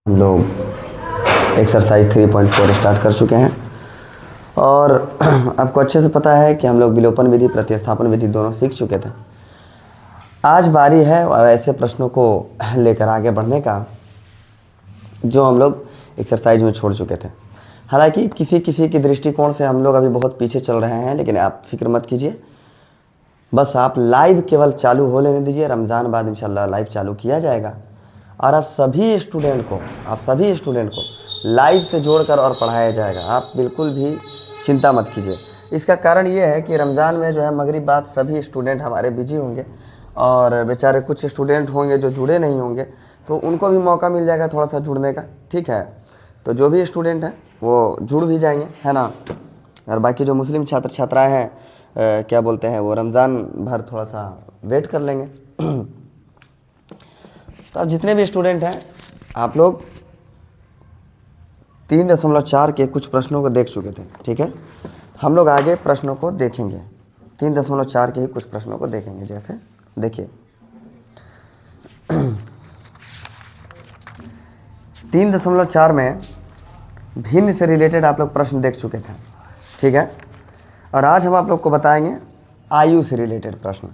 हम लोग exercise 3.4 start कर चुके हैं और आपको अच्छे से पता है कि हम लोग विलोपन विधि प्रतिस्थापन विधि दोनों सीख चुके थे। आज बारी है ऐसे प्रश्नों को लेकर आगे बढ़ने का जो हम लोग एक्सरसाइज में छोड़ चुके थे। हालांकि किसी किसी की दृष्टिकोण से हम लोग अभी बहुत पीछे चल रहे हैं, लेकिन आप फिक्र मत कीजिए, बस आप लाइव केवल चालू हो लेने दीजिए। रमज़ान बाद इंशाल्लाह लाइव चालू किया जाएगा और आप सभी स्टूडेंट को लाइव से जोड़कर और पढ़ाया जाएगा। आप बिल्कुल भी चिंता मत कीजिए। इसका कारण ये है कि रमज़ान में जो है मगरिब बाद सभी स्टूडेंट हमारे बिजी होंगे और बेचारे कुछ स्टूडेंट होंगे जो जुड़े नहीं होंगे, तो उनको भी मौका मिल जाएगा थोड़ा सा जुड़ने का। ठीक है, तो जो भी स्टूडेंट हैं वो जुड़ भी जाएंगे, है ना। और बाकी जो मुस्लिम छात्र छात्राएँ हैं क्या बोलते हैं, वो रमज़ान भर थोड़ा सा वेट कर लेंगे। तो अब जितने भी स्टूडेंट हैं आप लोग 3.4 के कुछ प्रश्नों को देख चुके थे। ठीक है, हम लोग आगे प्रश्नों को देखेंगे। 3.4 के ही कुछ प्रश्नों को देखेंगे। जैसे देखिए 3.4 में भिन्न से रिलेटेड आप लोग प्रश्न देख चुके थे। ठीक है, और आज हम आप लोग को बताएंगे आयु से रिलेटेड प्रश्न।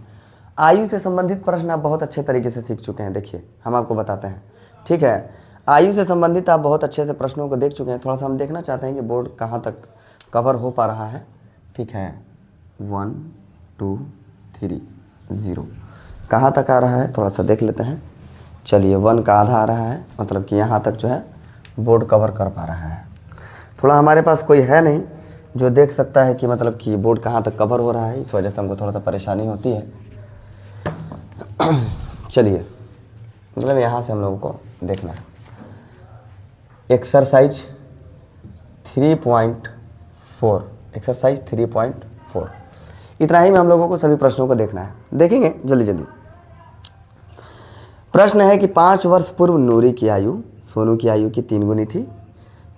आयु से संबंधित प्रश्न आप बहुत अच्छे तरीके से सीख चुके हैं। देखिए हम आपको बताते हैं। ठीक है, आयु से संबंधित आप बहुत अच्छे से प्रश्नों को देख चुके हैं। थोड़ा सा हम देखना चाहते हैं कि बोर्ड कहाँ तक कवर हो पा रहा है। ठीक है, 1 2 3 0 कहाँ तक आ रहा है थोड़ा सा देख लेते हैं। चलिए 1 का आधा आ रहा है, मतलब कि यहाँ तक जो है बोर्ड कवर कर पा रहा है। थोड़ा हमारे पास कोई है नहीं जो देख सकता है कि मतलब कि बोर्ड कहाँ तक कवर हो रहा है, इस वजह से हमको थोड़ा सा परेशानी होती है। चलिए, मतलब यहाँ से हम लोगों को देखना है। एक्सरसाइज 3.4 इतना ही में हम लोगों को सभी प्रश्नों को देखना है। देखेंगे जल्दी जल्दी। प्रश्न है कि 5 वर्ष पूर्व नूरी की आयु सोनू की आयु की 3 गुनी थी।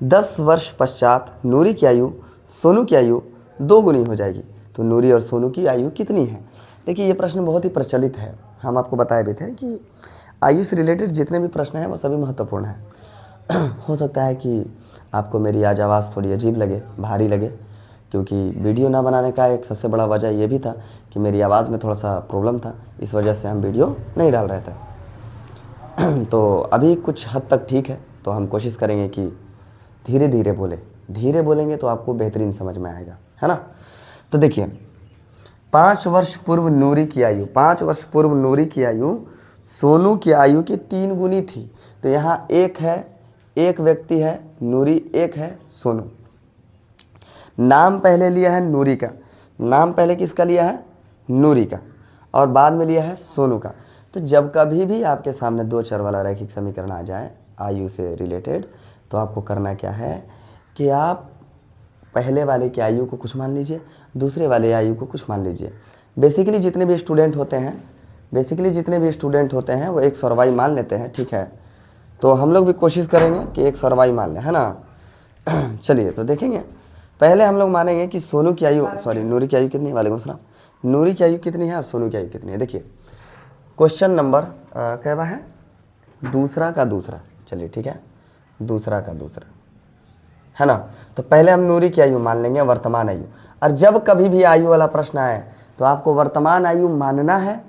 10 वर्ष पश्चात नूरी की आयु सोनू की आयु 2 गुनी हो जाएगी, तो नूरी और सोनू की आयु कितनी है। देखिए ये प्रश्न बहुत ही प्रचलित है। हम आपको बताए भी थे कि आयु से रिलेटेड जितने भी प्रश्न हैं वो सभी महत्वपूर्ण हैं। हो सकता है कि आपको मेरी आज आवाज़ थोड़ी अजीब लगे, भारी लगे, क्योंकि वीडियो ना बनाने का एक सबसे बड़ा वजह ये भी था कि मेरी आवाज़ में थोड़ा सा प्रॉब्लम था, इस वजह से हम वीडियो नहीं डाल रहे थे। तो अभी कुछ हद तक ठीक है, तो हम कोशिश करेंगे कि धीरे धीरे बोलेंगे तो आपको बेहतरीन समझ में आएगा, है ना। तो देखिए 5 वर्ष पूर्व नूरी की आयु, 5 वर्ष पूर्व नूरी की आयु सोनू की आयु की 3 गुनी थी। तो यहाँ एक है, एक व्यक्ति है नूरी, एक है सोनू। नाम पहले लिया है नूरी का, नाम पहले किसका लिया है, नूरी का, और बाद में लिया है सोनू का। तो जब कभी भी आपके सामने 2 चर वाला रैखिक समीकरण आ जाए आयु से रिलेटेड, तो आपको करना क्या है कि आप पहले वाले की आयु को कुछ मान लीजिए, दूसरे वाले आयु को कुछ मान लीजिए। बेसिकली जितने भी स्टूडेंट होते हैं वो x और y मान लेते हैं। ठीक है, तो हम लोग भी कोशिश करेंगे कि x और y मान लें, है ना। चलिए तो देखेंगे। पहले हम लोग मानेंगे कि सोनू की आयु, नूरी की आयु कितनी है, वालेकुम सलाम, नूरी की आयु कितनी है और सोनू की आयु कितनी है। देखिए क्वेश्चन नंबर क्या है, दूसरा का दूसरा। चलिए ठीक है, दूसरा का दूसरा, है ना। तो पहले हम नूरी की आयु मान लेंगे, वर्तमान आयु। और जब कभी भी आयु वाला प्रश्न आए तो आपको वर्तमान आयु मानना है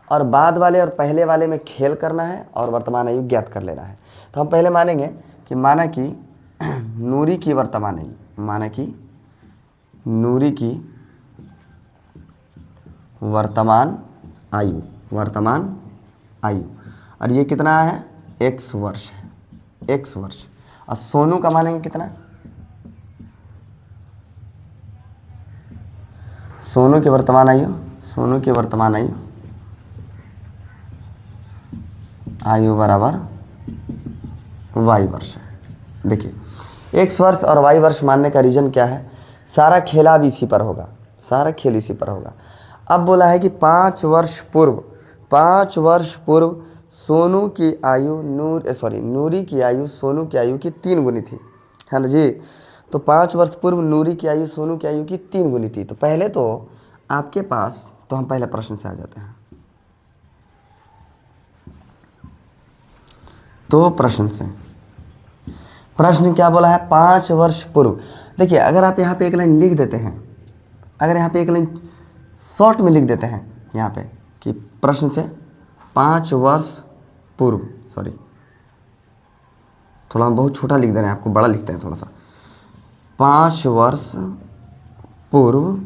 और बाद वाले और पहले वाले में खेल करना है और वर्तमान आयु ज्ञात कर लेना है। तो हम पहले मानेंगे कि माना कि नूरी की वर्तमान आयु, माना कि नूरी की वर्तमान आयु और ये कितना है, x वर्ष है, x वर्ष। और सोनू का मानेंगे कितना, सोनू की वर्तमान आयु बराबर y वर्ष है। देखिए x वर्ष और y वर्ष मानने का रीजन क्या है, सारा खेल इसी पर होगा। अब बोला है कि 5 वर्ष पूर्व सोनू की आयु नूरी की आयु सोनू की आयु की 3 गुनी थी, है ना जी। तो 5 वर्ष पूर्व नूरी की आयु सोनू की आयु की 3 गुनी थी। तो पहले तो आपके पास, तो हम पहले प्रश्न से आ जाते हैं। तो प्रश्न से प्रश्न क्या बोला है, 5 वर्ष पूर्व। देखिए अगर आप यहाँ पे एक लाइन लिख देते हैं, अगर यहाँ पे एक लाइन शॉर्ट में लिख देते हैं यहाँ पे कि प्रश्न से 5 वर्ष पूर्व, सॉरी थोड़ा हम बहुत छोटा लिख दे रहे हैं, आपको बड़ा लिखते हैं थोड़ा सा। 5 वर्ष पूर्व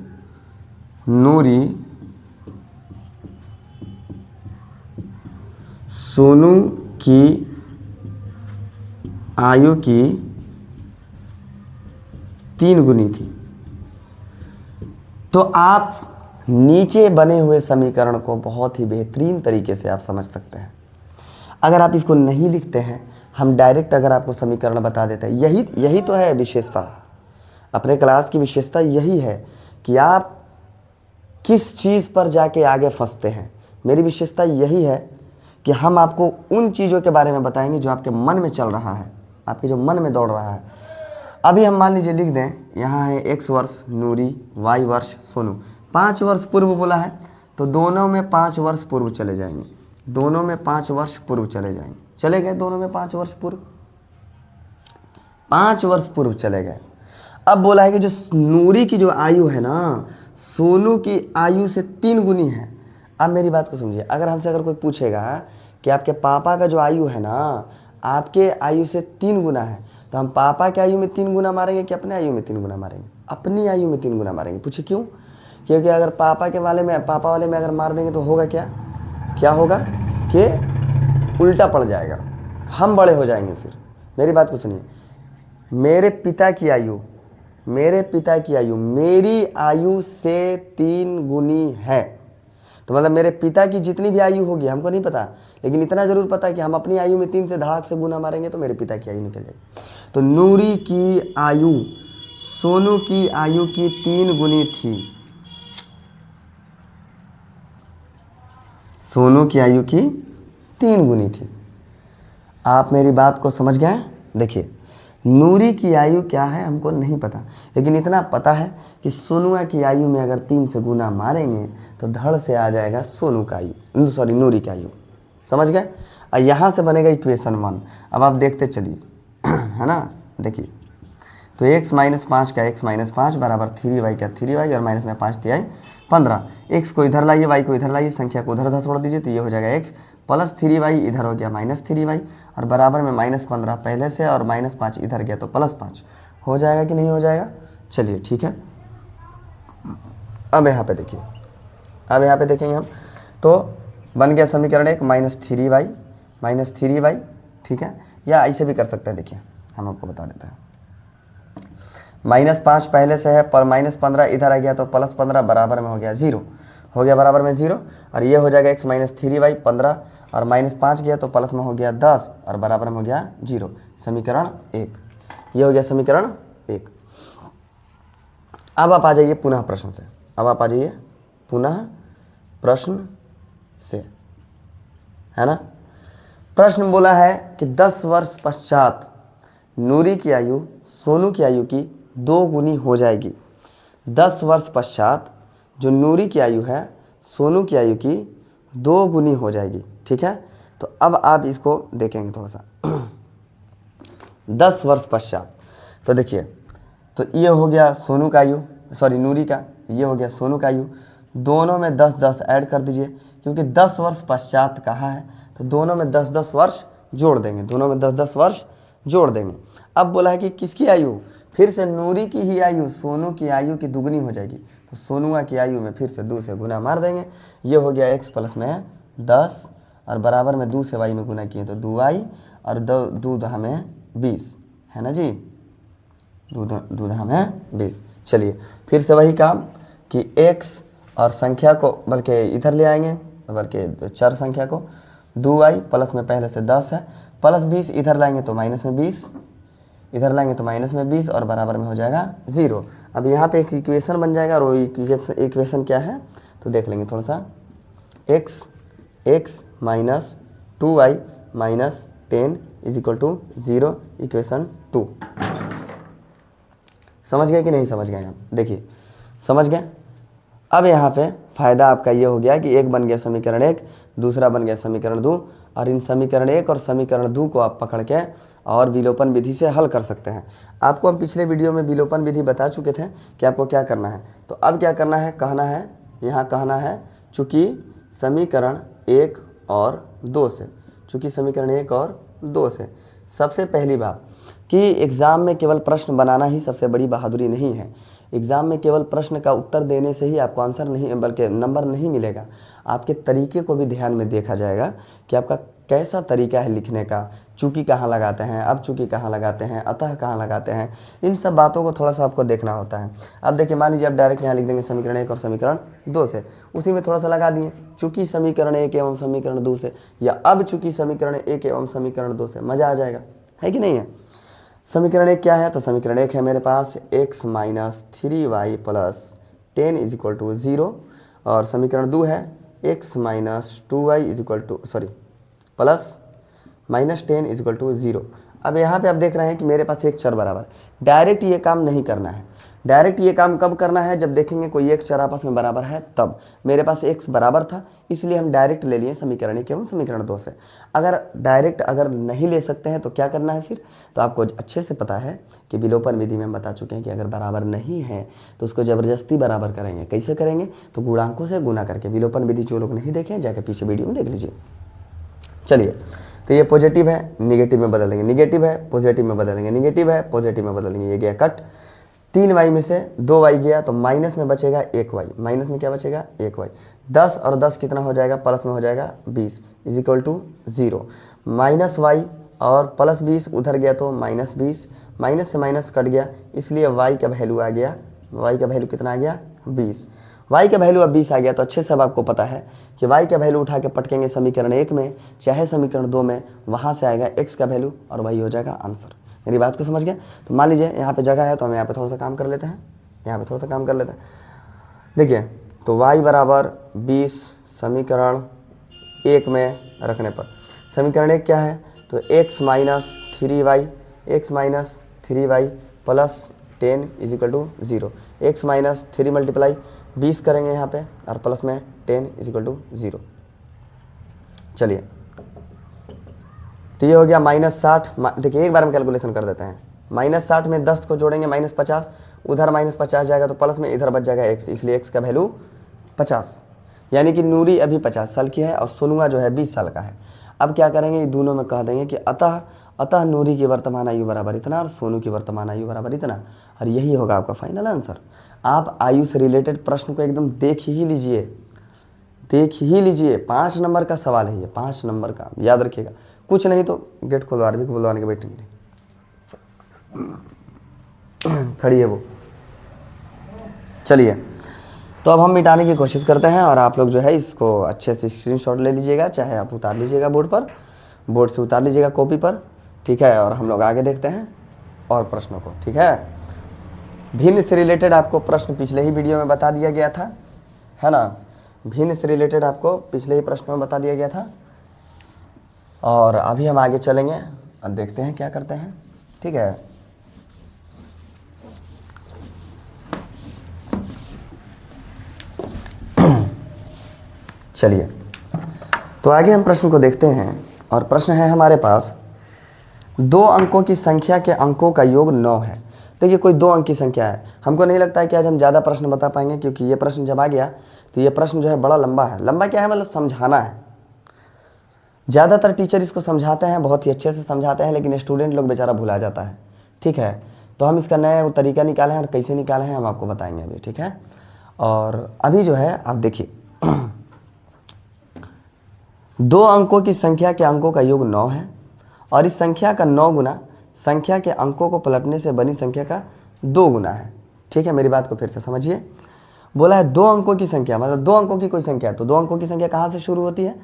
नूरी सोनू की आयु की 3 गुनी थी। तो आप नीचे बने हुए समीकरण को बहुत ही बेहतरीन तरीके से आप समझ सकते हैं। अगर आप इसको नहीं लिखते हैं, हम डायरेक्ट अगर आपको समीकरण बता देते हैं, यही तो है विशेषता, अपने क्लास की विशेषता यही है कि आप किस चीज़ पर जाके आगे फंसते हैं। मेरी विशेषता यही है कि हम आपको उन चीज़ों के बारे में बताएंगे जो आपके मन में चल रहा है, आपके जो मन में दौड़ रहा है। अभी हम मान लीजिए लिख दें, यहाँ है x वर्ष नूरी, y वर्ष सोनू। 5 वर्ष पूर्व बोला है तो दोनों में 5 वर्ष पूर्व चले जाएंगे, दोनों में 5 वर्ष पूर्व चले जाएंगे, चले गए दोनों में 5 वर्ष पूर्व, 5 वर्ष पूर्व चले गए। अब बोला है कि जो नूरी की जो आयु है ना, सोनू की आयु से 3 गुनी है। अब मेरी बात को समझिए, अगर हमसे अगर कोई पूछेगा कि आपके पापा का जो आयु है ना, आपके आयु से 3 गुना है, तो हम पापा की आयु में 3 गुना मारेंगे कि अपने आयु में 3 गुना मारेंगे? अपनी आयु में 3 गुना मारेंगे। पूछे क्यों? क्योंकि अगर पापा वाले में अगर मार देंगे तो होगा क्या होगा कि उल्टा पड़ जाएगा, हम बड़े हो जाएंगे। फिर मेरी बात को सुनिए, मेरे पिता की आयु मेरी आयु से 3 गुनी है, तो मतलब मेरे पिता की जितनी भी आयु होगी हमको नहीं पता, लेकिन इतना जरूर पता है कि हम अपनी आयु में 3 से धड़ाक से गुना मारेंगे तो मेरे पिता की आयु निकल जाएगी। तो नूरी की आयु सोनू की आयु की 3 गुनी थी, सोनू की आयु की 3 गुनी थी। आप मेरी बात को समझ गए? देखिए नूरी की आयु क्या है हमको नहीं पता, लेकिन इतना पता है कि सोनुआ की आयु में अगर 3 से गुना मारेंगे तो धड़ से आ जाएगा सोनू का आयु, सॉरी नूरी की आयु। समझ गए? और यहाँ से बनेगा इक्वेशन 1। अब आप देखते चलिए है ना, देखिए तो x - 5 का x - 5 बराबर 3y का 3y और माइनस में 5 तिहाई 15। x को इधर लाइए, y को इधर लाइए, संख्या को उधर छोड़ दीजिए, तो ये हो जाएगा x प्लस 3y, इधर हो गया -3y और बराबर में -15 पहले से और -5 इधर गया तो +5 हो जाएगा कि नहीं हो जाएगा? चलिए ठीक है। अब यहाँ पे देखिए, अब यहाँ पे देखेंगे हम, तो बन गया समीकरण 1 -3y, ठीक है, या ऐसे भी कर सकते हैं। देखिए हम आपको बता देते हैं, -5 पहले से है पर -15 इधर आ गया तो +15 बराबर में हो गया 0, हो गया बराबर में 0, और ये हो जाएगा x - 3y 15 और -5 गया तो प्लस में हो गया 10 और बराबर में हो गया 0। समीकरण 1, ये हो गया समीकरण 1। अब आप आ जाइए पुनः प्रश्न से, अब आप आ जाइए पुनः प्रश्न से, है ना। प्रश्न बोला है कि 10 वर्ष पश्चात नूरी की आयु सोनू की आयु की 2 गुनी हो जाएगी। 10 वर्ष पश्चात जो नूरी की आयु है सोनू की आयु की 2 गुनी हो जाएगी, ठीक है। तो अब आप इसको देखेंगे थोड़ा सा 10 वर्ष पश्चात, तो देखिए तो ये हो गया सोनू का आयु, सॉरी नूरी का, ये हो गया सोनू का आयु, दोनों में 10-10 ऐड कर दीजिए, क्योंकि 10 वर्ष पश्चात कहा है तो दोनों में 10-10 वर्ष जोड़ देंगे, दोनों में 10-10 वर्ष जोड़ देंगे। अब बोला है कि किसकी आयु, फिर से नूरी की ही आयु सोनू की आयु की दुगनी हो जाएगी, तो सोनुआ की आयु में फिर से 2 से गुना मार देंगे। ये हो गया x प्लस में 10 और बराबर में 2 से y में गुना किए तो 2y और 2 हमें 20, है ना जी, दूध हमें 20। चलिए फिर से वही काम कि x और संख्या को बल्कि इधर ले आएंगे, बल्कि चर संख्या को 2y प्लस में पहले से 10 है प्लस 20 इधर लाएंगे तो माइनस में 20, इधर लाएंगे तो माइनस में 20 और बराबर में हो जाएगा 0। अब यहाँ पे एक इक्वेशन बन जाएगा और वो इक्वेशन क्या है तो देख लेंगे थोड़ा सा, x minus 2y minus 10 = 0, equation 2। समझ गए कि नहीं समझ गए आप? देखिए समझ गए। अब यहाँ पे फ़ायदा आपका ये हो गया कि एक बन गया समीकरण 1, दूसरा बन गया समीकरण 2, और इन समीकरण 1 और समीकरण 2 को आप पकड़ के और विलोपन विधि से हल कर सकते हैं। आपको हम पिछले वीडियो में विलोपन विधि बता चुके थे कि आपको क्या करना है। तो अब क्या करना है, कहना है, यहाँ कहना है चूँकि समीकरण 1 और 2 से, चूँकि समीकरण 1 और 2 से, सबसे पहली बात कि एग्ज़ाम में केवल प्रश्न बनाना ही सबसे बड़ी बहादुरी नहीं है। एग्ज़ाम में केवल प्रश्न का उत्तर देने से ही आपको आंसर नहीं बल्कि नंबर नहीं मिलेगा। आपके तरीके को भी ध्यान में देखा जाएगा कि आपका कैसा तरीका है लिखने का, चूँकि कहाँ लगाते हैं, अब चूँकि कहाँ लगाते हैं, अतः कहाँ लगाते हैं, इन सब बातों को थोड़ा सा आपको देखना होता है। अब देखिए, मान लीजिए आप डायरेक्ट यहाँ लिख देंगे समीकरण 1 और समीकरण 2 से, उसी में थोड़ा सा लगा दिए चूँकि समीकरण 1 एवं समीकरण 2 से, या अब चूँकि समीकरण 1 एवं समीकरण 2 से, मज़ा आ जाएगा, है कि नहीं है। समीकरण 1 क्या है, तो समीकरण 1 है मेरे पास x minus 3y plus 10 is equal to 0, और समीकरण 2 है x minus 2y is equal to plus minus 10 is equal to 0। अब यहाँ पे आप देख रहे हैं कि मेरे पास एक चर बराबर, डायरेक्ट ये काम नहीं करना है। डायरेक्ट ये काम कब करना है, जब देखेंगे कोई एक चर आपस में बराबर है तब। मेरे पास x बराबर था इसलिए हम डायरेक्ट ले लिए समीकरण 1 एवं समीकरण 2 से। अगर डायरेक्ट अगर नहीं ले सकते हैं तो क्या करना है फिर, तो आपको अच्छे से पता है कि विलोपन विधि में हम बता चुके हैं कि अगर बराबर नहीं है तो उसको ज़बरदस्ती बराबर करेंगे। कैसे करेंगे, तो गुणांकों से गुना करके। विलोपन विधि जो लोग नहीं देखें जाकर पीछे वीडियो में देख लीजिए। चलिए, तो ये पॉजिटिव है निगेटिव में बदल देंगे, निगेटिव है पॉजिटिव में बदल देंगे, निगेटिव है पॉजिटिव में बदल देंगे। ये गया कट, 3y में से 2y गया तो माइनस में बचेगा 1y, माइनस में क्या बचेगा 1y। 10 और 10 कितना हो जाएगा, प्लस में हो जाएगा 20 is equal to 0। Minus y और प्लस 20 उधर गया तो माइनस 20, माइनस से माइनस कट गया इसलिए y का वैल्यू आ गया, y का वैल्यू कितना आ गया 20। y का वैल्यू अब 20 आ गया तो अच्छे से अब आपको पता है कि y का वैल्यू उठा के पटकेंगे समीकरण 1 में चाहे समीकरण 2 में, वहाँ से आएगा x का वैल्यू और वही हो जाएगा आंसर। मेरी बात को समझ गए। तो मान लीजिए यहाँ पे जगह है तो हम यहाँ पे थोड़ा सा काम कर लेते हैं, यहाँ पे थोड़ा सा काम कर लेते हैं। देखिए, तो y बराबर 20 समीकरण 1 में रखने पर, समीकरण 1 क्या है, तो x minus 3y plus 10 is equal to 0। x minus 3 multiply 20 करेंगे यहाँ पे और प्लस में 10 इज इक्वल टू 0। चलिए, तो ये हो गया -60। देखिए एक बार हम कैलकुलेशन कर देते हैं, -60 में 10 को जोड़ेंगे -50, उधर -50 जाएगा तो प्लस में इधर बच जाएगा x, इसलिए x का वैल्यू 50, यानी कि नूरी अभी 50 साल की है और सोनुआ जो है 20 साल का है। अब क्या करेंगे, दोनों में कह देंगे कि अतः नूरी की वर्तमान आयु बराबर इतना और सोनू की वर्तमान आयु बराबर इतना, और यही होगा आपका फाइनल आंसर। आप आयु से रिलेटेड प्रश्न को एकदम देख ही लीजिए, 5 नंबर का सवाल है ये, 5 नंबर का, याद रखिएगा। कुछ नहीं तो गेट खोलो, आरबी को बुलवाने के बैठेंगे, खड़ी है वो। चलिए, तो अब हम मिटाने की कोशिश करते हैं और आप लोग जो है इसको अच्छे से स्क्रीनशॉट ले लीजिएगा, चाहे आप उतार लीजिएगा बोर्ड से उतार लीजिएगा कॉपी पर, ठीक है। और हम लोग आगे देखते हैं और प्रश्नों को, ठीक है। भिन्न से रिलेटेड आपको प्रश्न पिछले ही वीडियो में बता दिया गया था, है ना। भिन्न से रिलेटेड आपको पिछले ही प्रश्न में बता दिया गया था, और अभी हम आगे चलेंगे और देखते हैं क्या करते हैं, ठीक है। चलिए, तो आगे हम प्रश्न को देखते हैं, और प्रश्न है हमारे पास 2 अंकों की संख्या के अंकों का योग 9 है। देखिए, कोई 2 अंक की संख्या है, हमको नहीं लगता है कि आज हम ज़्यादा प्रश्न बता पाएंगे, क्योंकि ये प्रश्न जब आ गया तो ये प्रश्न जो है बड़ा लंबा है। लंबा क्या है, मतलब समझाना है। ज़्यादातर टीचर इसको समझाते हैं, बहुत ही अच्छे से समझाते हैं, लेकिन स्टूडेंट लोग बेचारा भुला जाता है, ठीक है। तो हम इसका नया तरीका निकाले हैं और कैसे निकाले हैं हम आपको बताएंगे अभी, ठीक है। और अभी जो है आप देखिए 2 अंकों की संख्या के अंकों का योग 9 है, और इस संख्या का 9 गुना संख्या के अंकों को पलटने से बनी संख्या का 2 गुना है, ठीक है। मेरी बात को फिर से समझिए, बोला है 2 अंकों की संख्या, मतलब 2 अंकों की कोई संख्या है, तो 2 अंकों की संख्या कहाँ से शुरू होती है,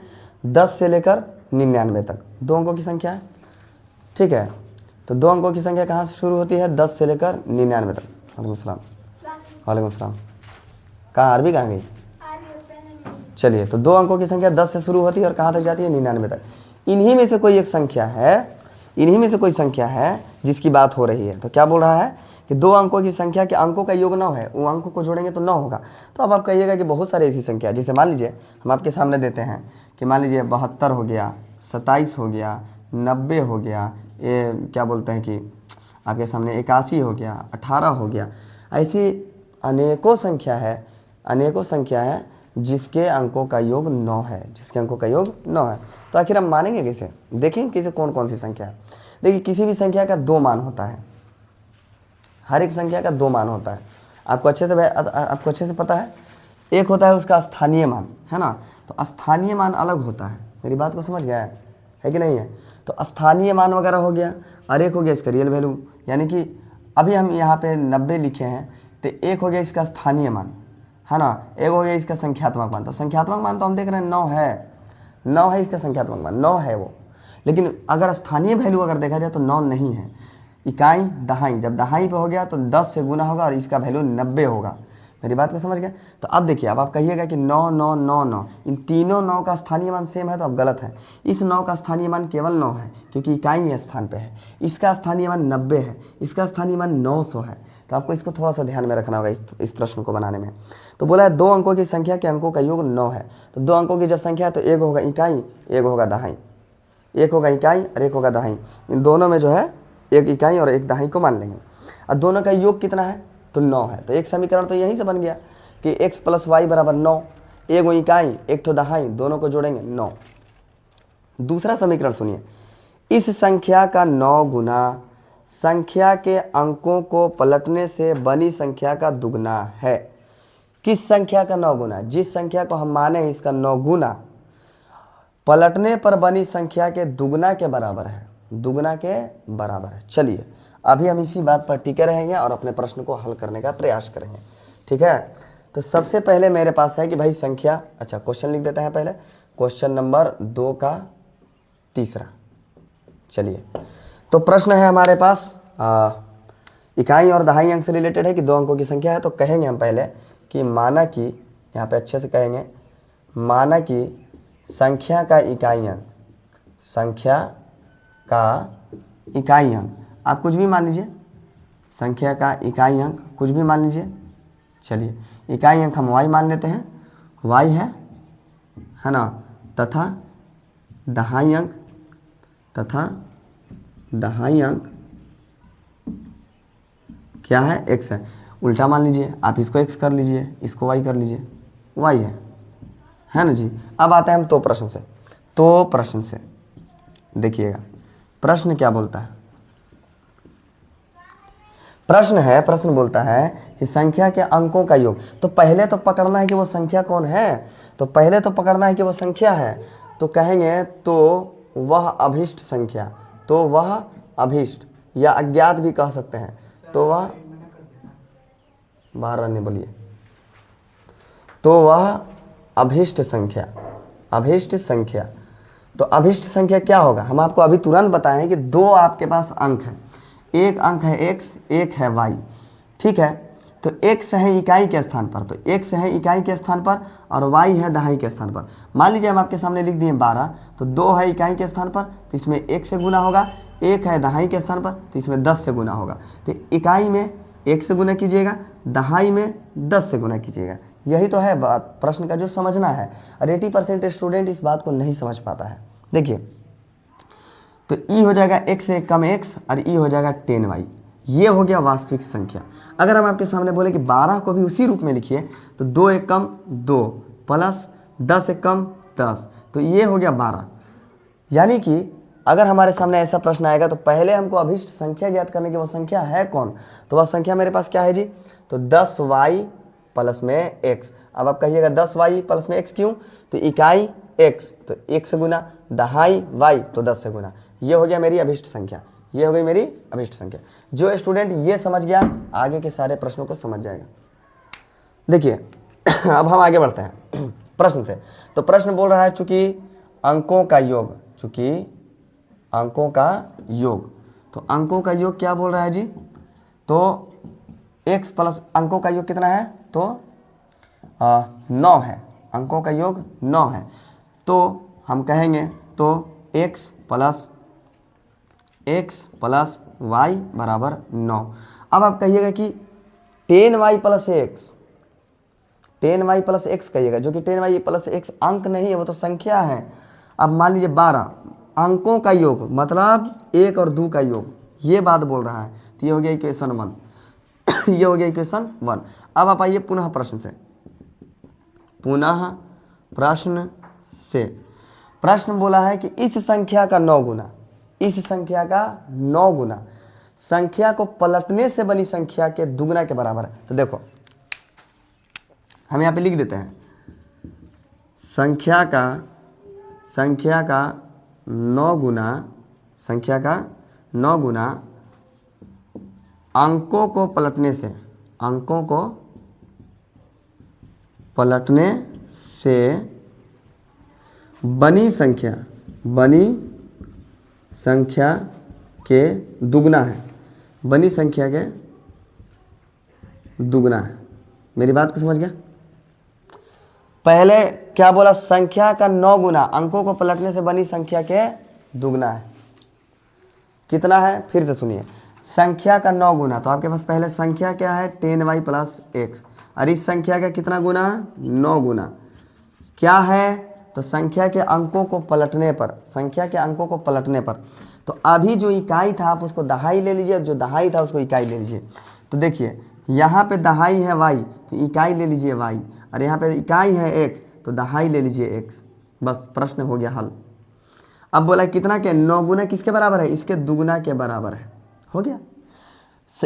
10 से लेकर 99 तक 2 अंकों की संख्या है, ठीक है। तो 2 अंकों की संख्या कहाँ से शुरू होती है, 10 से लेकर 99 तक। वालेकुम सलाम। कहाँ आरबी कहाँ गई? चलिए, तो 2 अंकों की संख्या 10 से शुरू होती है और कहाँ तक जाती है, 99 तक। इन्हीं में से कोई एक संख्या है, इन्हीं में से कोई संख्या है जिसकी बात हो रही है। तो क्या बोल रहा है कि 2 अंकों की संख्या के अंकों का योग 9 है, वो अंकों को जोड़ेंगे तो 9 होगा। तो अब आप कहिएगा कि बहुत सारे ऐसी संख्या, जैसे मान लीजिए हम आपके सामने देते हैं कि मान लीजिए 72 हो गया, 27 हो गया, 90 हो गया, ये क्या बोलते हैं कि आपके सामने 81 हो गया, 18 हो गया। ऐसी अनेकों संख्या है जिसके अंकों का योग 9 है, जिसके अंकों का योग 9 है। तो आखिर हम मानेंगे कैसे? देखें कैसे, कौन कौन सी संख्या है। देखिए किसी भी संख्या का 2 मान होता है, हर एक संख्या का 2 मान होता है। आपको अच्छे से पता है। एक होता है उसका स्थानीय मान, है ना। तो स्थानीय मान अलग होता है, मेरी बात को समझ गया है कि नहीं है? तो स्थानीय मान वगैरह हो गया, और एक हो गया इसका रियल वैल्यू, यानी कि अभी हम यहाँ पे 90 लिखे हैं, तो एक हो गया इसका स्थानीय मान, है ना। एक हो गया इसका संख्यात्मक मान। तो संख्यात्मक मान तो हम देख रहे हैं 9 है इसका संख्यात्मक मान 9 है वो। लेकिन अगर स्थानीय वैल्यू अगर देखा जाए तो 9 नहीं है। इकाई दहाई, जब दहाई पे हो गया तो 10 से गुना होगा और इसका वैल्यू 90 होगा। मेरी बात को समझ गए? तो अब देखिए, अब आप कहिएगा कि 9 9 9 9, इन तीनों 9 का स्थानीय मान सेम है, तो अब गलत है। इस 9 का स्थानीय मान केवल 9 है क्योंकि इकाई स्थान पे है। इसका स्थानीय मान 90 है, इसका स्थानीय मान 900 है। तो आपको इसको थोड़ा सा ध्यान में रखना होगा इस प्रश्न को बनाने में। तो बोला है 2 अंकों की संख्या के अंकों का योग 9 है। तो 2 अंकों की जब संख्या है तो एक होगा इकाई, एक होगा दहाई, एक होगा इकाई और एक होगा दहाई। इन दोनों में जो है एक इकाई और एक दहाई को मान लेंगे। और दोनों का योग कितना है? तो 9 है। तो एक समीकरण तो यहीं से बन गया कि x + y = 9, एक वो इकाई एक तो दहाई, दोनों को जोड़ेंगे 9। दूसरा समीकरण सुनिए, इस संख्या का 9 गुना संख्या के अंकों को पलटने से बनी संख्या का दुगना है। किस संख्या का 9 गुना? जिस संख्या को हम माने इसका 9 गुना पलटने पर बनी संख्या के दुगना के बराबर है, दुगना के बराबर है। चलिए अभी हम इसी बात पर टिके रहेंगे और अपने प्रश्न को हल करने का प्रयास करेंगे, ठीक है। तो सबसे पहले मेरे पास है कि भाई संख्या, अच्छा क्वेश्चन लिख देते हैं पहले, क्वेश्चन नंबर 2 का तीसरा। चलिए, तो प्रश्न है हमारे पास इकाई और दहाई अंक से रिलेटेड है कि 2 अंकों की संख्या है। तो कहेंगे हम पहले कि माना कि, यहाँ पे अच्छे से कहेंगे, माना कि संख्या का इकाई अंक, संख्या का इकाई अंक, आप कुछ भी मान लीजिए, संख्या का इकाई अंक कुछ भी मान लीजिए। चलिए इकाई अंक हम y मान लेते हैं, y है ना, तथा दहाई अंक क्या है? x है। उल्टा मान लीजिए, आप इसको x कर लीजिए, इसको y कर लीजिए, y है ना जी। अब आते हैं हम तो प्रश्न से देखिएगा प्रश्न क्या बोलता है। प्रश्न बोलता है कि संख्या के अंकों का योग। तो पहले तो पकड़ना है कि वो संख्या कौन है, तो पहले तो पकड़ना है कि वो संख्या है। तो कहेंगे तो वह अभिष्ट संख्या, तो वह अभिष्ट या अज्ञात भी कह सकते हैं, तो वह बाहर रहने बोलिए, तो वह अभिष्ट संख्या, तो अभिष्ट संख्या क्या होगा? हम आपको अभी तुरंत बताएं कि 2 आपके पास अंक है, एक अंक है x, एक है y, ठीक है। तो x है इकाई के स्थान पर, तो x है इकाई के स्थान पर और y है दहाई के स्थान पर। मान लीजिए हम आपके सामने लिख दिए 12, तो 2 है इकाई के स्थान पर तो इसमें 1 से गुना होगा, 1 है दहाई के स्थान पर तो इसमें 10 से गुना होगा। तो इकाई में 1 से गुना कीजिएगा, दहाई में 10 से गुना कीजिएगा। यही तो है बात, प्रश्न का जो समझना है। और 80% स्टूडेंट इस बात को नहीं समझ पाता है। देखिए, तो ई हो जाएगा x से कम x और ई हो जाएगा 10y, ये हो गया वास्तविक संख्या। अगर हम आपके सामने बोले कि 12 को भी उसी रूप में लिखिए, तो 2 एक कम 2 प्लस 10 एक कम 10, तो ये हो गया 12। यानी कि अगर हमारे सामने ऐसा प्रश्न आएगा तो पहले हमको अभिष्ट संख्या ज्ञात करने की, वो संख्या है कौन? तो वह संख्या मेरे पास क्या है जी? तो 10y प्लस में x। अब आप कहिएगा 10y प्लस में x क्यों? तो इकाई x तो 1 से गुना, दहाई y तो 10 से गुना, ये हो गया मेरी अभिष्ट संख्या, ये हो गई मेरी अभिष्ट संख्या। जो स्टूडेंट ये समझ गया आगे के सारे प्रश्नों को समझ जाएगा। देखिए अब हम आगे बढ़ते हैं प्रश्न से। तो प्रश्न बोल रहा है चूंकि अंकों का योग, तो अंकों का योग क्या बोल रहा है जी? तो x प्लस अंकों का योग कितना है? तो 9 है, अंकों का योग 9 है। तो हम कहेंगे तो x प्लस y बराबर 9। अब आप कहिएगा कि 10y प्लस x कहिएगा, जो कि 10y प्लस x अंक नहीं है, वो तो संख्या है। अब मान लीजिए 12, अंकों का योग मतलब 1 और 2 का योग, ये बात बोल रहा है। तो ये हो गया इक्वेशन 1 ये हो गया इक्वेशन 1। अब आप आइए पुनः प्रश्न से, पुनः प्रश्न से। प्रश्न बोला है कि इस संख्या का 9 गुना, इस संख्या का 9 गुना संख्या को पलटने से बनी संख्या के दुगना के बराबर है। तो देखो हम यहाँ पे लिख देते हैं, संख्या का 9 गुना, संख्या का 9 गुना अंकों को पलटने से, अंकों को पलटने से बनी संख्या के दुगना है, बनी संख्या के दुगना है। मेरी बात को समझ गया? पहले क्या बोला, संख्या का 9 गुना अंकों को पलटने से बनी संख्या के दुगना है। कितना है फिर से सुनिए, संख्या का 9 गुना, तो आपके पास पहले संख्या क्या है 10y प्लस x, और इस संख्या का कितना गुना, 9 गुना क्या है, तो संख्या के अंकों को पलटने पर, संख्या के अंकों को पलटने पर। तो अभी जो इकाई था आप उसको दहाई ले लीजिए, जो दहाई था उसको इकाई ले लीजिए। तो देखिए यहाँ पे दहाई है y, तो इकाई ले लीजिए y, और यहाँ पे इकाई है x, तो दहाई ले लीजिए x। बस प्रश्न हो गया हल। अब बोला कितना के, 9 गुना किसके बराबर है, इसके दुगना के बराबर है। हो गया।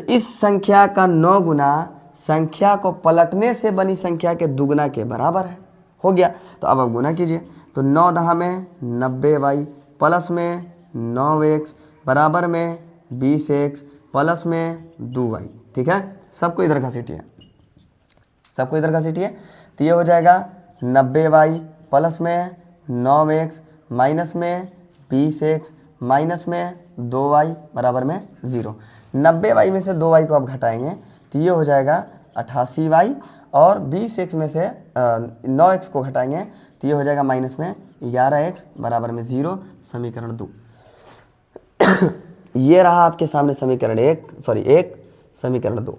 इस संख्या का 9 गुना संख्या को पलटने से बनी संख्या के दुगना के बराबर है। हो गया। तो अब आप गुना कीजिए, तो 9 दहा में 90y प्लस में 9x बराबर में 20x प्लस में 2y। ठीक है, सबको इधर घसीटिए, सबको इधर घसीटिए। तो ये हो जाएगा 90y प्लस में 9x माइनस में 20x माइनस में 2y बराबर में 0। 90y में से 2y को आप घटाएंगे तो ये हो जाएगा 88y, और 20x में से 9x को घटाएंगे तो ये हो जाएगा माइनस में 11x बराबर में 0। समीकरण 2 ये रहा आपके सामने समीकरण 1 समीकरण 2।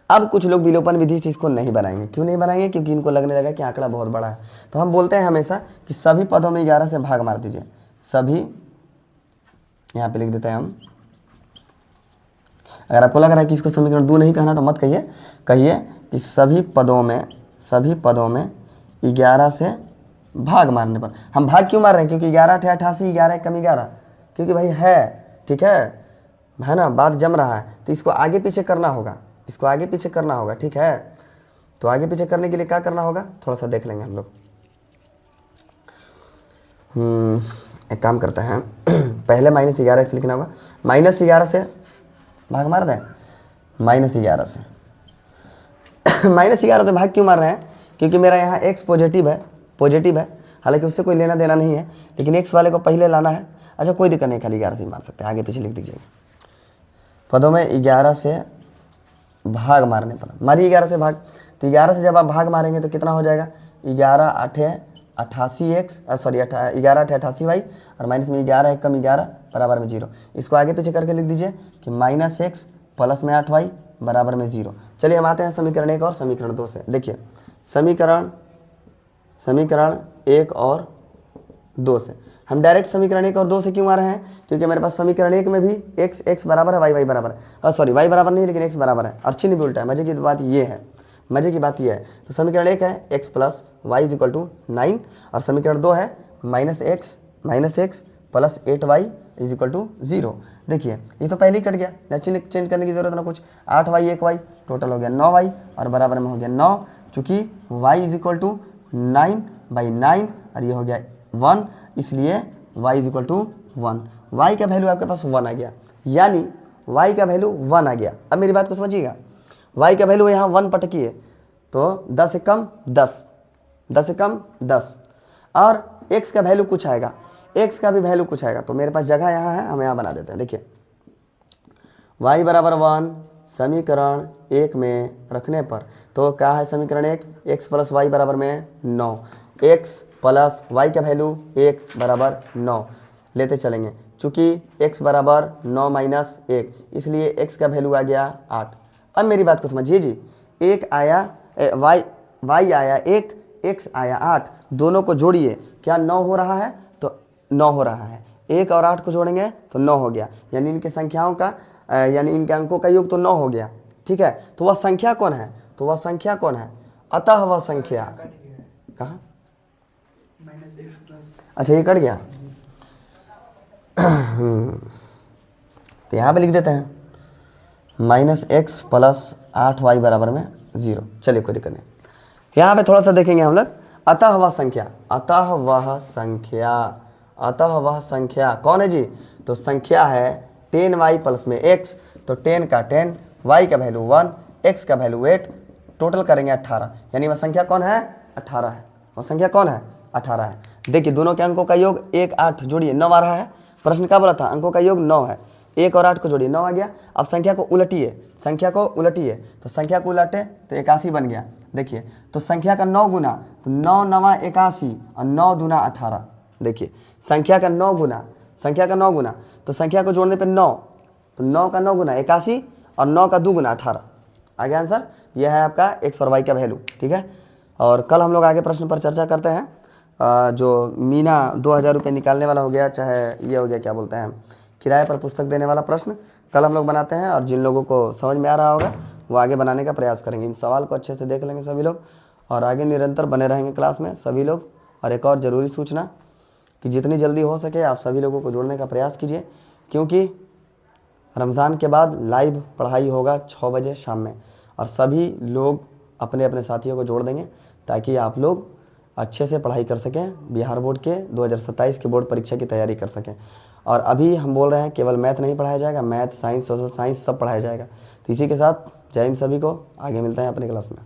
अब कुछ लोग विलोपन विधि से इसको नहीं बनाएंगे। क्यों नहीं बनाएंगे? क्योंकि इनको लगने लगा कि आंकड़ा बहुत बड़ा है। तो हम बोलते हैं हमेशा कि सभी पदों में 11 से भाग मार दीजिए। सभी, यहाँ पे लिख देते हैं हम। अगर आपको लग रहा है कि इसको समीकरण 2 नहीं कहना तो मत कहिए, कहिए कि सभी पदों में 11 से भाग मारने पर। हम भाग क्यों मार रहे हैं? क्योंकि 11 × 88, 11 कम 11, क्योंकि भाई है, ठीक है ना, बात जम रहा है। तो इसको आगे पीछे करना होगा, इसको आगे पीछे करना होगा, ठीक है। तो आगे पीछे करने के लिए क्या करना होगा, थोड़ा सा देख लेंगे हम लोग। एक काम करते हैं पहले -11x लिखना होगा। -11 से भाग मार दें, -11 से -11 से भाग क्यों मार रहे हैं? क्योंकि मेरा यहाँ x पॉजिटिव है, हालांकि उससे कोई लेना देना नहीं है, लेकिन x वाले को पहले लाना है। अच्छा कोई दिक्कत नहीं, खाली 11 से ही मार सकते हैं, आगे पीछे लिख दीजिएगा। पदों में 11 से भाग मारने पर, मारिए 11 से भाग। तो 11 से जब आप भाग मारेंगे तो कितना हो जाएगा, 11 8 88x, सॉरी 11 8 88y, और माइनस में 11 कम 11 बराबर में 0। इसको आगे पीछे करके लिख दीजिए कि -x प्लस में 8y बराबर में 0। चलिए हम आते हैं समीकरण 1 और समीकरण 2 से। देखिए समीकरण 1 और 2 से हम डायरेक्ट समीकरण 1 और 2 से क्यों आ रहे हैं? क्योंकि मेरे पास समीकरण 1 में भी x बराबर है, y बराबर है, सॉरी y बराबर नहीं लेकिन x बराबर है, और चिन्ह भी उल्टा है। मजे की बात ये है, तो समीकरण 1 है x प्लस y = 9, और समीकरण 2 है -x प्लस 8y = 0। देखिए ये तो पहले ही कट गया, ना चिन्ह चेंज करने की जरूरत ना कुछ। 8y 1y टोटल हो गया 9y, और बराबर में हो गया 9, चूँकि y = 9/9, और ये हो गया 1, इसलिए y = 1। y का वैल्यू आपके पास 1 आ गया, यानी y का वैल्यू 1 आ गया। अब मेरी बात को समझिएगा, y का वैल्यू यहाँ 1 पटकिए तो 10 से कम 10, और x का वैल्यू कुछ आएगा, x का भी वैल्यू कुछ आएगा। तो मेरे पास जगह यहाँ है, हम यहाँ बना देते हैं। देखिए y बराबर 1 समीकरण 1 में रखने पर, तो क्या है समीकरण 1, x प्लस y बराबर में 9, x प्लस y का वैल्यू 1 बराबर 9 लेते चलेंगे। चूँकि x बराबर 9 माइनस 1, इसलिए x का वैल्यू आ गया 8। अब मेरी बात को समझिए जी, y आया 1, x आया 8, दोनों को जोड़िए, क्या 9 हो रहा है? तो 9 हो रहा है। 1 और 8 को जोड़ेंगे तो 9 हो गया, यानी इनकी संख्याओं का यानी इनके अंकों का योग तो 9 हो गया। ठीक है, तो वह संख्या कौन है, तो वह संख्या कौन है, अतः वह संख्या कहाँ, अच्छा ये कट गया। तो यहाँ पे लिख देते हैं -x + 8y बराबर में 0। चलिए कोई दिक्कत नहीं, यहाँ पे थोड़ा सा देखेंगे हम लोग। अतः वह संख्या, अतः वह संख्या, अतः वह संख्या कौन है जी, तो संख्या है 10y + x, तो 10 का 10, y का वैल्यू 1, x का वैल्यू 8, टोटल करेंगे 18, यानी वह संख्या कौन है, 18 है। वह संख्या कौन है, 18 है। देखिए दोनों के अंकों का योग 1 8 जोड़िए 9 आ रहा है। प्रश्न क्या बोला था, अंकों का योग 9 है, 1 और 8 को जोड़िए 9 आ गया। अब संख्या को उलटिए, संख्या को उलटिए, तो संख्या को उलटे तो 81 बन गया। देखिए तो संख्या का 9 गुना, तो 9 9 81 और 9 दूना 18। देखिए संख्या का 9 गुना, संख्या का 9 गुना, तो संख्या को जोड़ने पे 9, तो 9 का 9 गुना 81 और 9 का 2 गुना 18 आ गया आंसर। यह है आपका x और y का वैल्यू। ठीक है, और कल हम लोग आगे प्रश्न पर चर्चा करते हैं। जो मीना 2000 रुपये निकालने वाला हो गया, चाहे ये हो गया क्या बोलते हैं किराए पर पुस्तक देने वाला प्रश्न, कल हम लोग बनाते हैं। और जिन लोगों को समझ में आ रहा होगा वो आगे बनाने का प्रयास करेंगे। इन सवाल को अच्छे से देख लेंगे सभी लोग, और आगे निरंतर बने रहेंगे क्लास में सभी लोग। और एक और ज़रूरी सूचना कि जितनी जल्दी हो सके आप सभी लोगों को जोड़ने का प्रयास कीजिए, क्योंकि रमज़ान के बाद लाइव पढ़ाई होगा 6 बजे शाम में, और सभी लोग अपने अपने साथियों को जोड़ देंगे ताकि आप लोग अच्छे से पढ़ाई कर सकें, बिहार बोर्ड के 2027 के बोर्ड परीक्षा की तैयारी कर सकें। और अभी हम बोल रहे हैं केवल मैथ नहीं पढ़ाया जाएगा, मैथ साइंस सोशल साइंस सब पढ़ाया जाएगा। तो इसी के साथ जय हिंद सभी को, आगे मिलते हैं अपनी क्लास में।